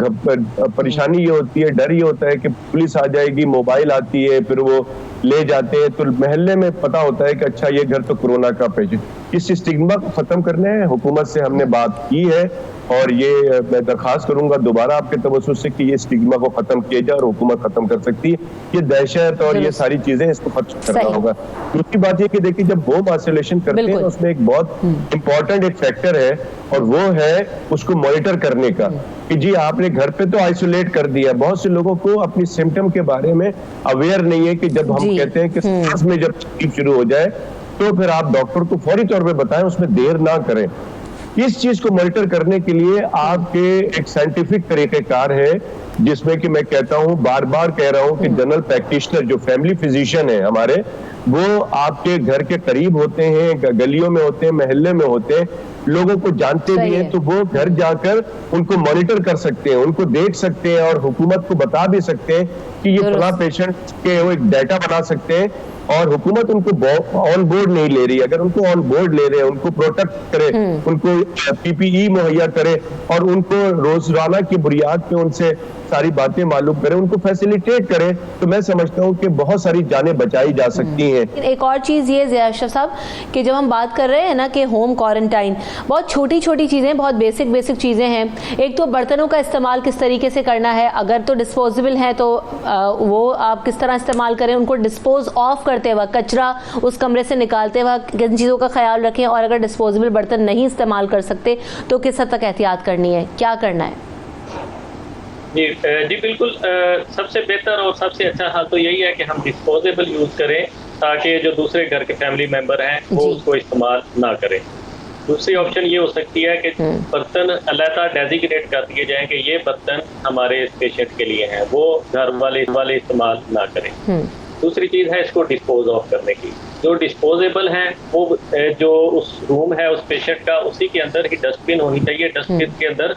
परेशानी ये होती है, डर ये होता है कि पुलिस आ जाएगी, मोबाइल आती है, फिर वो ले जाते हैं, तो महल्ले में पता होता है कि अच्छा ये घर तो कोरोना का पेशेंट। इस स्टिग्मा को खत्म करने है, हुकूमत से हमने बात की है, और ये मैं दरखास्त करूंगा दोबारा आपके तवज्जुह से कि ये स्टिग्मा को खत्म किया जाए, और हुकूमत खत्म कर सकती है ये दहशत और ये सारी चीजें, इसको खत्म करना होगा। दूसरी बात ये कि देखिए, जब होम आइसोलेशन करते हैं उसमें एक बहुत इंपॉर्टेंट एक फैक्टर है, और वो है उसको मॉनिटर करने का कि जी आपने घर पे तो आइसोलेट कर दिया। बहुत से लोगों को अपनी सिम्टम के बारे में अवेयर नहीं है कि जब हम कहते हैं कि सांस में जब तकलीफ शुरू हो जाए तो फिर आप डॉक्टर को फौरी तौर पे बताएं, उसमें देर ना करें। इस चीज को मॉनिटर करने के लिए आपके एक साइंटिफिक तरीकेकार है, जिसमें कि मैं कहता हूं, बार बार कह रहा हूं कि जनरल प्रैक्टिशनर जो फैमिली फिजिशियन है हमारे, वो आपके घर के करीब होते हैं, गलियों में होते हैं, महल्ले में होते हैं, लोगों को जानते भी हैं, तो वो घर जाकर उनको मॉनिटर कर सकते हैं, उनको देख सकते हैं, और हुकूमत को बता भी सकते हैं कि ये फला पेशेंट के वो एक डाटा बना सकते हैं। और हुकूमत उनको ऑन बोर्ड नहीं ले रही, अगर उनको ऑन बोर्ड ले रहे हैं, उनको प्रोटेक्ट करे, उनको PPE मुहैया करे, और उनको रोजाना की बुनियाद पे उनसे सारी बातें मालूम करें, उनको फैसिलिटेट करें, तो मैं समझता हूँ कि बहुत सारी जानें बचाई जा सकती हैं। एक और चीज़ ये ज़िया साहब कि जब हम बात कर रहे हैं ना कि होम क्वारंटाइन, बहुत छोटी छोटी चीज़ें, बहुत बेसिक चीज़ें हैं। एक तो बर्तनों का इस्तेमाल किस तरीके से करना है, अगर तो डिस्पोजेबल है तो वो आप किस तरह इस्तेमाल करें, उनको डिस्पोज ऑफ करते वक्त, कचरा उस कमरे से निकालते वक्त किन चीज़ों का ख्याल रखें, और अगर डिस्पोजेबल बर्तन नहीं इस्तेमाल कर सकते तो किस हद तक एहतियात करनी है, क्या करना है? जी बिल्कुल, सबसे बेहतर और सबसे अच्छा हाल तो यही है कि हम डिस्पोजेबल यूज़ करें, ताकि जो दूसरे घर के फैमिली मेंबर हैं वो उसको इस्तेमाल ना करें। दूसरी ऑप्शन ये हो सकती है कि बर्तन अलग डेजिग्नेट कर दिए जाएं कि ये बर्तन हमारे इस पेशेंट के लिए हैं, वो घर वाले इस्तेमाल ना करें। दूसरी चीज़ है इसको डिस्पोज ऑफ करने की। जो डिस्पोजेबल हैं वो जो उस रूम है उस पेशेंट का, उसी के अंदर ही डस्टबिन होनी चाहिए, डस्टबिन के अंदर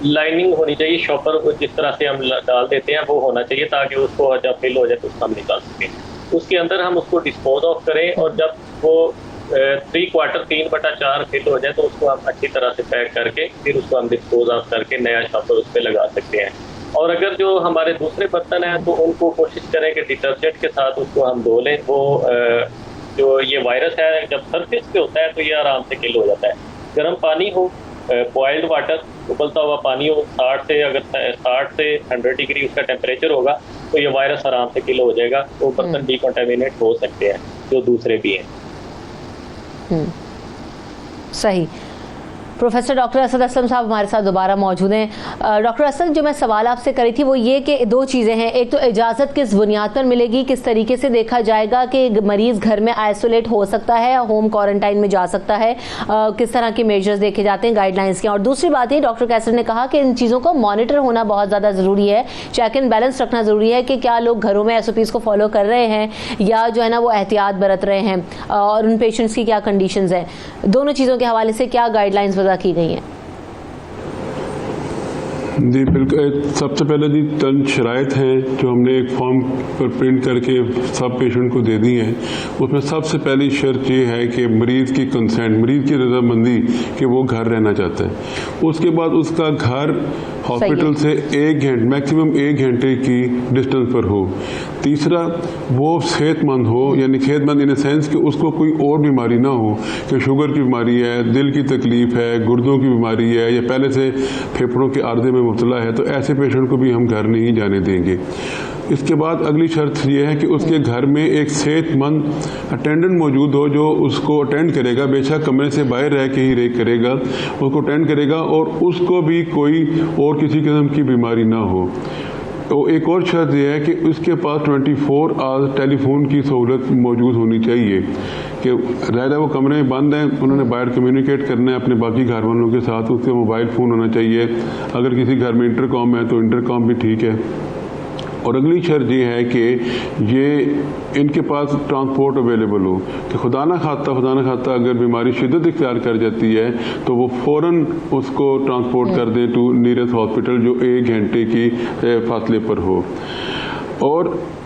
लाइनिंग होनी चाहिए, शॉपर जिस तरह से हम डाल देते हैं वो होना चाहिए, ताकि उसको जब फिल हो जाए तो उसको हम निकाल सकें। उसके अंदर हम उसको डिस्पोज ऑफ करें, और जब वो 3/4 फिल हो जाए तो उसको हम अच्छी तरह से पैक करके फिर उसको हम डिस्पोज ऑफ करके नया शॉपर उस पर लगा सकते हैं। और अगर जो हमारे दूसरे बर्तन हैं तो उनको कोशिश करें कि डिटर्जेंट के साथ उसको हम धो लें। वो जो ये वायरस है जब सरफेस पे होता है तो ये आराम से किल हो जाता है। गर्म पानी हो, बॉइल्ड वाटर, उबलता हुआ पानी हो, 60 से 100 डिग्री उसका टेम्परेचर होगा तो ये वायरस आराम से किल हो जाएगा। तो बर्तन डिकॉन्टामिनेट हो सकते हैं जो दूसरे भी हैं। सही। प्रोफेसर डॉक्टर असद असलम साहब हमारे साथ दोबारा मौजूद हैं। डॉक्टर असद, जो मैं सवाल आपसे करी थी वो ये कि दो चीज़ें हैं, एक तो इजाज़त किस बुनियाद पर मिलेगी, किस तरीके से देखा जाएगा कि मरीज़ घर में आइसोलेट हो सकता है, होम क्वारंटाइन में जा सकता है, किस तरह के मेजर्स देखे जाते हैं, गाइडलाइंस के। और दूसरी बात ये डॉक्टर कैसर ने कहा कि इन चीज़ों को मॉनिटर होना बहुत ज़्यादा ज़रूरी है, चेक एंड बैलेंस रखना ज़रूरी है कि क्या लोग घरों में SOPs को फॉलो कर रहे हैं या जो है ना वो एहतियात बरत रहे हैं, और उन पेशेंट्स की क्या कंडीशंस हैं। दोनों चीज़ों के हवाले से क्या गाइडलाइंस वज़ा की गई हैं? जी बिल्कुल, सबसे पहले जी चंद शराइत हैं जो हमने एक फॉर्म पर प्रिंट करके सब पेशेंट को दे दी हैं। उसमें सबसे पहली शर्त ये है कि मरीज़ की कंसेंट, मरीज़ की रजामंदी कि वो घर रहना चाहता है। उसके बाद उसका घर हॉस्पिटल से 1 घंटे मैक्सिमम 1 घंटे की डिस्टेंस पर हो। तीसरा, वो सेहतमंद हो, यानी सेहतमंद इन द सेंस कि उसको कोई और बीमारी ना हो, कि शुगर की बीमारी है, दिल की तकलीफ़ है, गुर्दों की बीमारी है, या पहले से फेफड़ों के आर्दे में मुब्तला है, तो ऐसे पेशेंट को भी हम घर नहीं जाने देंगे। इसके बाद अगली शर्त यह है कि उसके घर में एक सेहतमंद अटेंडेंट मौजूद हो जो उसको अटेंड करेगा, बेशक कमरे से बाहर रह के ही करेगा, उसको अटेंड करेगा, और उसको भी कोई और किसी किस्म की बीमारी ना हो। तो एक और शर्त यह है कि उसके पास 24 आवर्स टेलीफोन की सहूलत मौजूद होनी चाहिए, कि रह वो कमरे में बंद हैं, उन्होंने बाहर कम्युनिकेट करना है अपने बाकी घर वालों के साथ, उसके मोबाइल फ़ोन होना चाहिए। अगर किसी घर में इंटरकॉम है तो इंटरकॉम भी ठीक है। और अगली शर्त ये है कि ये इनके पास ट्रांसपोर्ट अवेलेबल हो, कि खुदा न खास्ता अगर बीमारी शिद्दत इख्तियार कर जाती है तो वो फ़ौरन उसको ट्रांसपोर्ट कर दें टू नियरेस्ट हॉस्पिटल जो 1 घंटे की फासले पर हो। और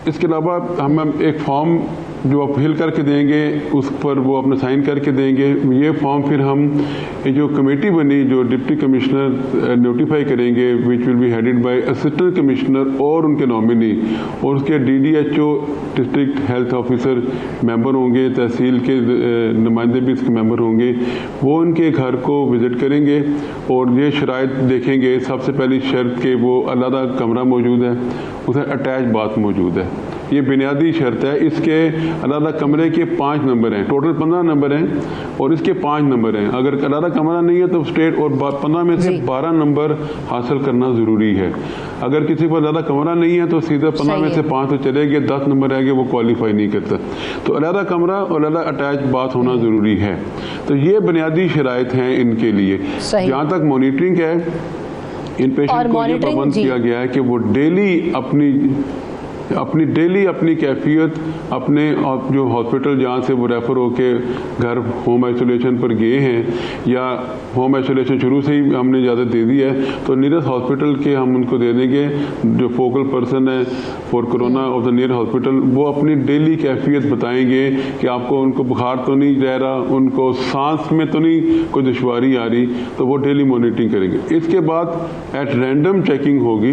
इसके अलावा हम एक फॉर्म जो आप फिल करके देंगे उस पर वो अपना साइन करके देंगे। ये फॉर्म फिर हम ये जो कमेटी बनी जो डिप्टी कमिश्नर नोटिफाई करेंगे, which will be headed by assistant commissioner और उनके नॉमिनी, और उसके DDHO district health officer member होंगे, तहसील के नुमाइंदे भी इसके मेंबर होंगे। वो उनके घर को विज़िट करेंगे और ये शराइत देखेंगे। सबसे पहली शर्त कि वो अलग कमरा मौजूद है, उसमें अटैच बाथ मौजूद है, ये बुनियादी शर्त है। इसके अलग कमरे के 5 नंबर हैं, टोटल 15 नंबर हैं और इसके 5 नंबर हैं। अगर अलग कमरा नहीं है तो स्टेट और 15 में से 12 नंबर हासिल करना ज़रूरी है। अगर किसी पर ज़्यादा कमरा नहीं है तो सीधा 15 में से 5 तो चले गए, 10 नंबर रह गए, वो क्वालिफाई नहीं करता। तो अलग कमरा और अलग अटैच बाथ होना ज़रूरी है। तो ये बुनियादी शराइत हैं इनके लिए। जहाँ तक मॉनिटरिंग है, इन पेशेंट को ये पाबंद किया गया है कि वो डेली अपनी कैफियत अपने जो हॉस्पिटल जहाँ से वो रेफ़र होके घर होम आइसोलेशन पर गए हैं, या होम आइसोलेशन शुरू से ही हमने इजाज़त दे दी है, तो नियरेस्ट हॉस्पिटल के हम उनको दे देंगे जो फोकल पर्सन है for corona of the near hospital. वो अपनी डेली कैफियत बताएंगे कि आपको उनको बुखार तो नहीं रह रहा, उनको सांस में तो नहीं कोई दुश्वारी आ रही, तो वो डेली मॉनिटरिंग करेंगे। इसके बाद एट रैंडम चेकिंग होगी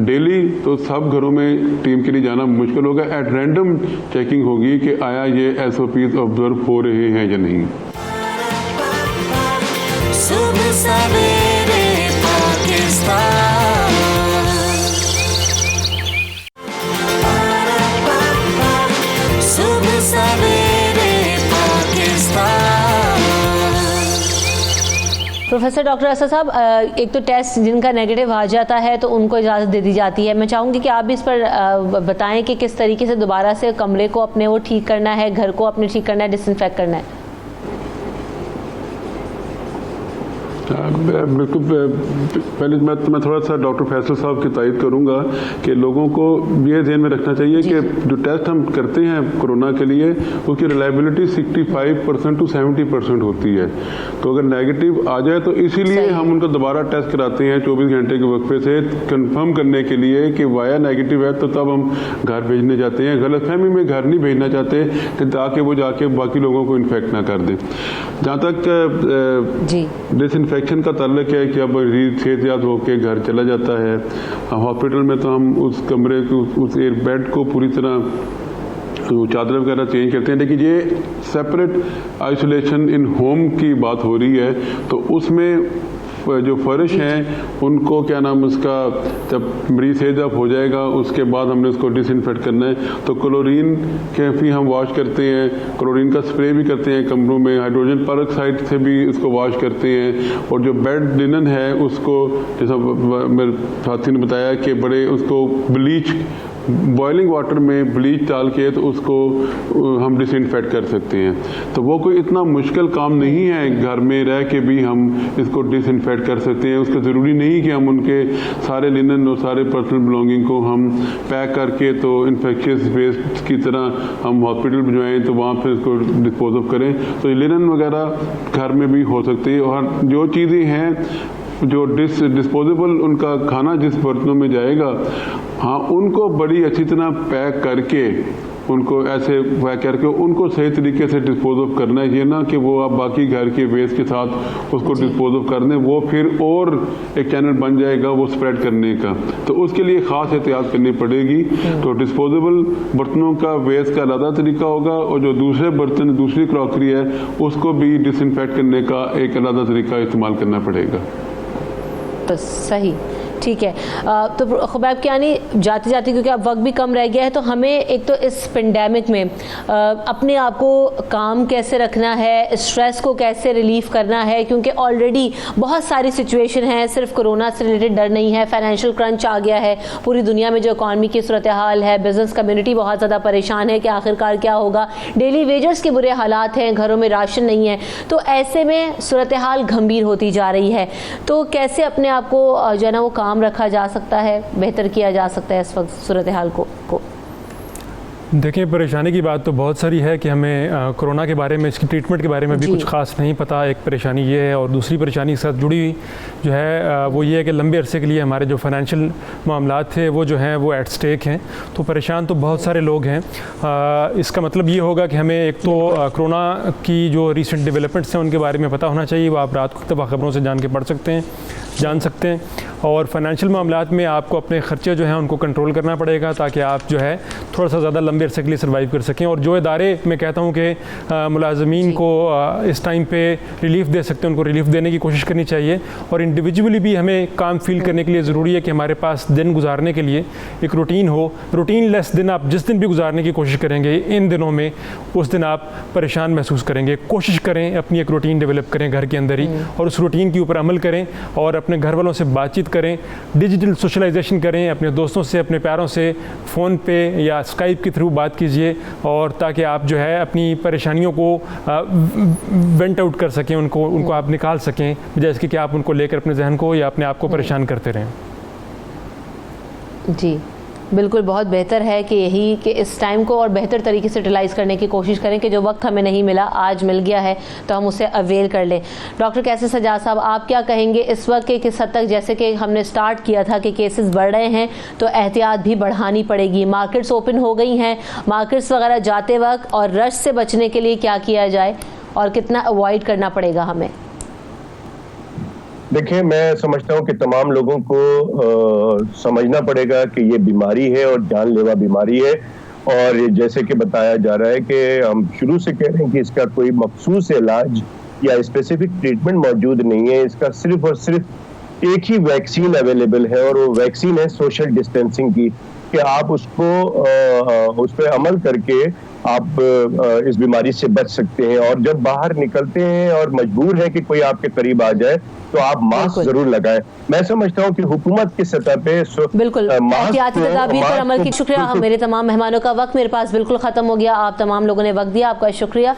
डेली, तो सब घरों में टीम के लिए जाना मुश्किल होगा। एट रैंडम चेकिंग होगी कि आया ये SOPs ऑब्जर्व हो रहे हैं या नहीं। सुबह सवेरे पाकिस्तान, सुबह सवेरे पाकिस्तान। प्रोफेसर डॉक्टर असद साहब, एक तो टेस्ट जिनका नेगेटिव आ जाता है तो उनको इजाज़त दे दी जाती है। मैं चाहूँगी कि आप भी इस पर बताएं कि किस तरीके से दोबारा से कमरे को अपने वो ठीक करना है, घर को अपने ठीक करना है, डिसइंफेक्ट करना है। बिल्कुल, पहले मैं थोड़ा सा डॉक्टर फैसल साहब की तारीफ करूंगा कि लोगों को ये ध्यान में रखना चाहिए कि जो टेस्ट हम करते हैं कोरोना के लिए उसकी रिलायबिलिटी 65% to 70% होती है। तो अगर नेगेटिव आ जाए तो इसीलिए हम उनको दोबारा टेस्ट कराते हैं 24 घंटे के वक्फे से कंफर्म करने के लिए कि वाया नेगेटिव है, तो तब हम घर भेजने जाते हैं। गलतफहमी में घर नहीं भेजना चाहते कि ताकि वो जाके बाकी लोगों को इन्फेक्ट ना कर दें। जहाँ तक डिसइंफेक्शन का ताल्लुक है कि अब मरीज सेहतयाब होकर घर चला जाता है, हॉस्पिटल में तो हम उस कमरे को, उस एयर बेड को पूरी तरह तो चादर वगैरह चेंज करते हैं। लेकिन ये सेपरेट आइसोलेशन इन होम की बात हो रही है, तो उसमें जो फर्श हैं उनको क्या नाम उसका, जब मरीज सेजअप हो जाएगा उसके बाद हमने उसको डिसइंफेक्ट करना है। तो क्लोरीन कैफी हम वॉश करते हैं, क्लोरीन का स्प्रे भी करते हैं कमरों में, हाइड्रोजन पेरोक्साइड से भी उसको वॉश करते हैं। और जो बेड लिनन है उसको, जैसा मेरे साथी ने बताया कि बड़े उसको ब्लीच, बॉइलिंग वाटर में ब्लीच डाल के तो उसको हम डिसइंफेक्ट कर सकते हैं। तो वो कोई इतना मुश्किल काम नहीं है, घर में रह के भी हम इसको डिसइंफेक्ट कर सकते हैं। उसका ज़रूरी नहीं कि हम उनके सारे लिनन और सारे पर्सनल बिलोंगिंग को हम पैक करके तो इन्फेक्शियस वेस्ट की तरह हम हॉस्पिटल भिजवाएँ तो वहाँ पर इसको डिस्पोज ऑफ करें। तो लिनन वगैरह घर में भी हो सकती है। और जो चीज़ें हैं जो डिस्पोजेबल उनका खाना जिस बर्तनों में जाएगा, हाँ उनको बड़ी अच्छी तरह पैक करके, उनको ऐसे पैक करके उनको सही तरीके से डिस्पोज ऑफ करना है। ये ना कि वो आप बाकी घर के वेस्ट के साथ उसको डिस्पोज ऑफ कर दें, वो फिर और एक चैनल बन जाएगा वो स्प्रेड करने का। तो उसके लिए ख़ास एहतियात करनी पड़ेगी। तो डिस्पोजेबल बर्तनों का वेस्ट का अलग तरीका होगा और जो दूसरे बर्तन, दूसरी क्रॉकरी है उसको भी डिसइंफेक्ट करने का एक अलग तरीका इस्तेमाल करना पड़ेगा। तो सही, ठीक है। तो खुबैब कियानी, जाते जाते क्योंकि अब वक्त भी कम रह गया है, तो हमें एक तो इस पेंडेमिक में अपने आप को काम कैसे रखना है, स्ट्रेस को कैसे रिलीफ करना है, क्योंकि ऑलरेडी बहुत सारी सिचुएशन है, सिर्फ कोरोना से रिलेटेड डर नहीं है, फाइनेंशियल क्रंच आ गया है, पूरी दुनिया में जो इकॉनमी की सूरत हाल है, बिजनेस कम्युनिटी बहुत ज़्यादा परेशान है कि आखिरकार क्या होगा, डेली वेजर्स के बुरे हालात हैं, घरों में राशन नहीं है। तो ऐसे में सूरत हाल गंभीर होती जा रही है। तो कैसे अपने आप को जो है ना वो काम रखा जा सकता है, बेहतर किया जा सकता है इस वक्त सूरत हाल को? देखिए, परेशानी की बात तो बहुत सारी है कि हमें कोरोना के बारे में, इसकी ट्रीटमेंट के बारे में भी कुछ खास नहीं पता। एक परेशानी ये है, और दूसरी परेशानी के साथ जुड़ी हुई जो है वो ये है कि लंबे अरसे के लिए हमारे जो फाइनेंशियल मामलात थे वो जो हैं वो एट स्टेक हैं। तो परेशान तो बहुत सारे लोग हैं। इसका मतलब ये होगा कि हमें एक तो कोरोना की जो रिसेंट डेवलपमेंट्स हैं उनके बारे में पता होना चाहिए। वो आप रात को तबाह खबरों से जान के पढ़ सकते हैं, जान सकते हैं। और फाइनेंशियल मामलात में आपको अपने खर्चे जो हैं उनको कंट्रोल करना पड़ेगा ताकि आप जो है थोड़ा सा ज़्यादा लंबे अरसे के लिए सर्वाइव कर सकें। और जो इदारे मैं कहता हूँ कि मुलाजमीन को इस टाइम पे रिलीफ दे सकते हैं, उनको रिलीफ देने की कोशिश करनी चाहिए। और इंडिविजुअली भी हमें काम फील करने के लिए ज़रूरी है कि हमारे पास दिन गुजारने के लिए एक रूटीन हो। रूटीन लेस दिन आप जिस दिन भी गुजारने की कोशिश करेंगे इन दिनों में, उस दिन आप परेशान महसूस करेंगे। कोशिश करें अपनी एक रूटीन डेवलप करें घर के अंदर ही, और उस रूटीन के ऊपर अमल करें और अपने घर वालों से बातचीत करें, डिजिटल सोशलाइजेशन करें, अपने दोस्तों से, अपने प्यारों से फ़ोन पे या स्काइप के थ्रू बात कीजिए, और ताकि आप जो है अपनी परेशानियों को वेंट आउट कर सकें, उनको आप निकाल सकें, जैसे कि आप उनको लेकर अपने जहन को या अपने आप को परेशान करते रहें। जी बिल्कुल, बहुत बेहतर है कि यही कि इस टाइम को और बेहतर तरीके से यूटिलाइज़ करने की कोशिश करें कि जो वक्त हमें नहीं मिला, आज मिल गया है तो हम उसे अवेल कर लें। डॉक्टर कैसर सज्जाद साहब, आप क्या कहेंगे इस वक्त के किस हद तक, जैसे कि हमने स्टार्ट किया था कि केसेस बढ़ रहे हैं तो एहतियात भी बढ़ानी पड़ेगी, मार्केट्स ओपन हो गई हैं, मार्केट्स वगैरह जाते वक्त और रश से बचने के लिए क्या किया जाए और कितना अवॉइड करना पड़ेगा हमें? देखिए, मैं समझता हूँ कि तमाम लोगों को समझना पड़ेगा कि ये बीमारी है और जानलेवा बीमारी है। और जैसे कि बताया जा रहा है कि हम शुरू से कह रहे हैं कि इसका कोई मखसूस इलाज या स्पेसिफिक ट्रीटमेंट मौजूद नहीं है। इसका सिर्फ और सिर्फ एक ही वैक्सीन अवेलेबल है, और वो वैक्सीन है सोशल डिस्टेंसिंग की, कि आप उसको उस पर अमल करके आप इस बीमारी से बच सकते हैं। और जब बाहर निकलते हैं और मजबूर है कि कोई आपके करीब आ जाए तो आप मास्क जरूर लगाएं। मैं समझता हूं कि हुकूमत की सतह पे बिल्कुल एहतियाती तदाबीर पर अमल की शुक्रिया। मेरे तमाम मेहमानों का वक्त मेरे पास बिल्कुल खत्म हो गया। आप तमाम लोगों ने वक्त दिया, आपका शुक्रिया।